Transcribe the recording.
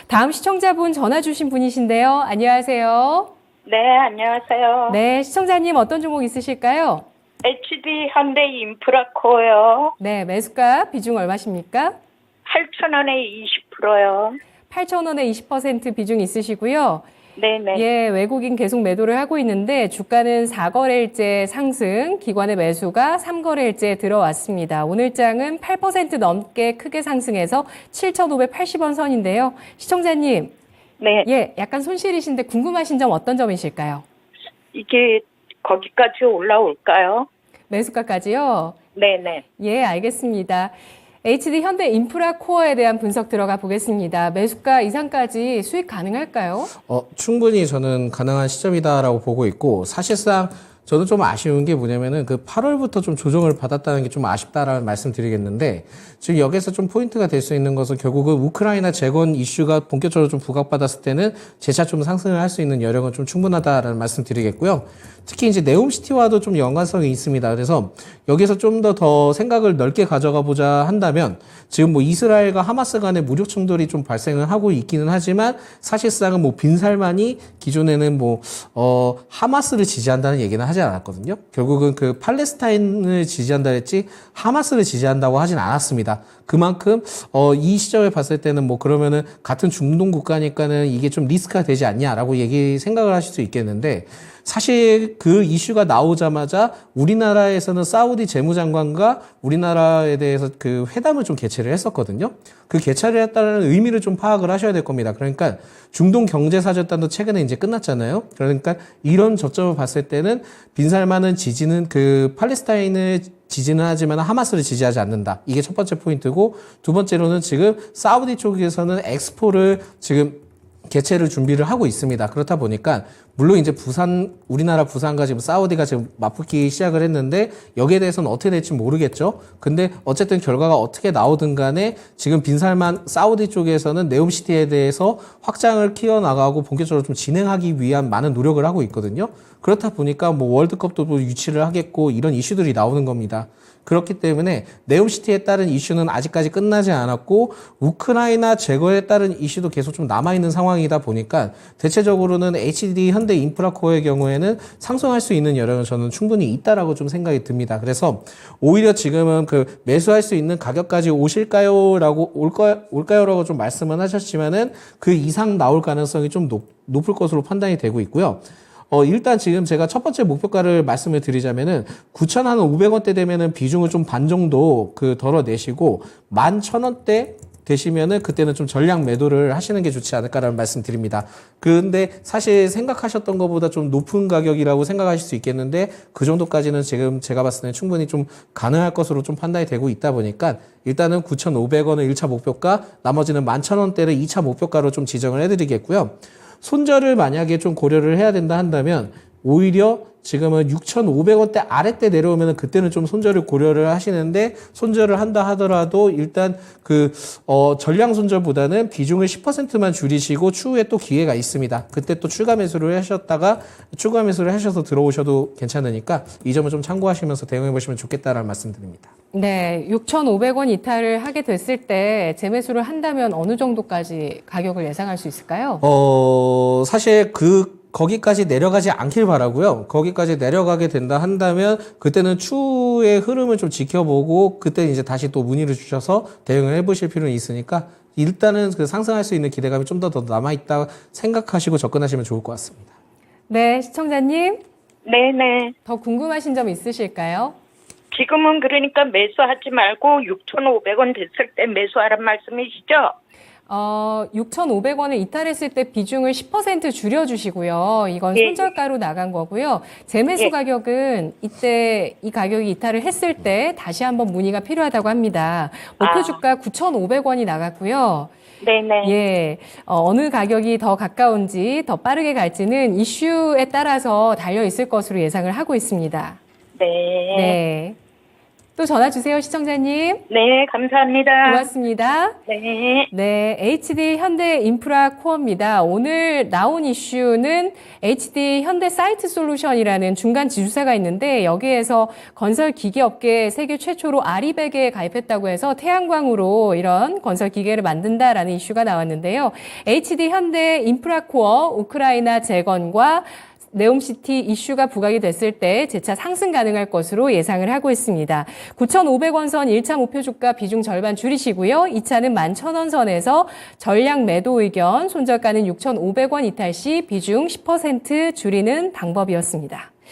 다음 시청자분 전화 주신 분이신데요. 안녕하세요. 네, 안녕하세요. 네, 시청자님 어떤 종목 있으실까요? HD 현대 인프라코요. 네, 매수가 비중 얼마십니까? 8,000원에 20%요. 8,000원에 20% 비중 있으시고요. 네네. 예, 외국인 계속 매도를 하고 있는데 주가는 4거래일째 상승, 기관의 매수가 3거래일째 들어왔습니다. 오늘 장은 8% 넘게 크게 상승해서 7,580원 선인데요. 시청자님, 네. 예, 약간 손실이신데 궁금하신 점 어떤 점이실까요? 이게 거기까지 올라올까요? 매수가까지요? 네네. 예, 알겠습니다. HD 현대 인프라 코어에 대한 분석 들어가 보겠습니다. 매수가 이상까지 수익 가능할까요? 충분히 저는 가능한 시점이다라고 보고 있고, 사실상 저는 좀 아쉬운 게 뭐냐면은 그 8월부터 좀 조정을 받았다는 게 좀 아쉽다라는 말씀 드리겠는데, 지금 여기서 좀 포인트가 될 수 있는 것은 결국은 우크라이나 재건 이슈가 본격적으로 좀 부각받았을 때는 재차 좀 상승을 할 수 있는 여력은 좀 충분하다라는 말씀 드리겠고요. 특히 이제 네옴시티와도 좀 연관성이 있습니다. 그래서 여기서 좀 더 생각을 넓게 가져가 보자 한다면, 지금 뭐 이스라엘과 하마스 간의 무력 충돌이 좀 발생을 하고 있기는 하지만, 사실상은 뭐 빈살만이 기존에는 하마스를 지지한다는 얘기는 하지 않았거든요. 결국은 그 팔레스타인을 지지한다 했지 하마스를 지지한다고 하진 않았습니다. 그만큼 이 시점에 봤을 때는 뭐 그러면은 같은 중동 국가니까는 이게 좀 리스크가 되지 않냐라고 생각을 하실 수 있겠는데, 사실 그 이슈가 나오자마자 우리나라에서는 사우디 재무장관과 우리나라에 대해서 그 회담을 좀 개최를 했었거든요. 그 개최를 했다는 의미를 좀 파악을 하셔야 될 겁니다. 그러니까 중동 경제사절단도 최근에 이제 끝났잖아요. 그러니까 이런 접점을 봤을 때는 빈살만은 지지는 그 팔레스타인을 지지는 하지만 하마스를 지지하지 않는다. 이게 첫 번째 포인트고, 두 번째로는 지금 사우디 쪽에서는 엑스포를 지금 개최를 준비를 하고 있습니다. 그렇다 보니까 물론 이제 우리나라 부산과 지금 사우디가 지금 맞붙기 시작을 했는데 여기에 대해서는 어떻게 될지 모르겠죠. 근데 어쨌든 결과가 어떻게 나오든 간에 지금 빈살만 사우디 쪽에서는 네옴시티에 대해서 확장을 키워나가고 본격적으로 좀 진행하기 위한 많은 노력을 하고 있거든요. 그렇다 보니까 뭐 월드컵도 뭐 유치를 하겠고 이런 이슈들이 나오는 겁니다. 그렇기 때문에 네옴시티에 따른 이슈는 아직까지 끝나지 않았고, 우크라이나 제거에 따른 이슈도 계속 좀 남아있는 상황이다 보니까 대체적으로는 HD 현대 인프라코어의 경우에는 상승할 수 있는 여력은 저는 충분히 있다라고 좀 생각이 듭니다. 그래서 오히려 지금은 그 매수할 수 있는 가격까지 올까요라고 좀 말씀은 하셨지만은 그 이상 나올 가능성이 좀 높을 것으로 판단이 되고 있고요. 일단 지금 제가 첫 번째 목표가를 말씀을 드리자면은 9,500원대 되면은 비중을 좀 반 정도 덜어내시고 11,000원대 되시면은 그때는 좀 전량 매도를 하시는 게 좋지 않을까라는 말씀 드립니다. 근데 사실 생각하셨던 것보다 좀 높은 가격이라고 생각하실 수 있겠는데, 그 정도까지는 지금 제가 봤을 때는 충분히 좀 가능할 것으로 좀 판단이 되고 있다 보니까 일단은 9,500원을 1차 목표가, 나머지는 11,000원대를 2차 목표가로 좀 지정을 해드리겠고요. 손절을 만약에 좀 고려를 해야 된다 한다면 오히려 지금은 6,500원대 아래때 내려오면 그때는 좀 손절을 고려를 하시는데, 손절을 한다 하더라도 일단 전량 손절보다는 비중을 10%만 줄이시고 추후에 또 기회가 있습니다. 그때 또 추가 매수를 하셔서 들어오셔도 괜찮으니까 이 점을 좀 참고하시면서 대응해 보시면 좋겠다라는 말씀 드립니다. 네, 6,500원 이탈을 하게 됐을 때 재매수를 한다면 어느 정도까지 가격을 예상할 수 있을까요? 사실 거기까지 내려가지 않길 바라고요. 거기까지 내려가게 된다 한다면 그때는 추후의 흐름을 좀 지켜보고 그때 이제 다시 또 문의를 주셔서 대응을 해보실 필요는 있으니까, 일단은 그 상승할 수 있는 기대감이 좀 더 남아있다 생각하시고 접근하시면 좋을 것 같습니다. 네, 시청자님. 네네. 더 궁금하신 점 있으실까요? 지금은 그러니까 매수하지 말고 6,500원 됐을 때 매수하란 말씀이시죠? 6,500원을 이탈했을 때 비중을 10% 줄여주시고요. 이건 예. 손절가로 나간 거고요. 재매수 예. 가격은 이때 이 가격이 이탈을 했을 때 다시 한번 문의가 필요하다고 합니다. 목표 주가 9,500원이 나갔고요. 네네. 예, 어느 가격이 더 가까운지 더 빠르게 갈지는 이슈에 따라서 달려 있을 것으로 예상을 하고 있습니다. 네. 네. 또 전화 주세요, 시청자님. 네, 감사합니다. 고맙습니다. 네. 네, HD 현대 인프라 코어입니다. 오늘 나온 이슈는 HD 현대 사이트 솔루션이라는 중간 지주사가 있는데 여기에서 건설 기계 업계 세계 최초로 아리백에 가입했다고 해서 태양광으로 이런 건설 기계를 만든다라는 이슈가 나왔는데요. HD 현대 인프라 코어 우크라이나 재건과 네옴시티 이슈가 부각이 됐을 때 재차 상승 가능할 것으로 예상을 하고 있습니다. 9,500원 선 1차 목표 주가 비중 절반 줄이시고요. 2차는 11,000원 선에서 전량 매도 의견, 손절가는 6,500원 이탈 시 비중 10% 줄이는 방법이었습니다.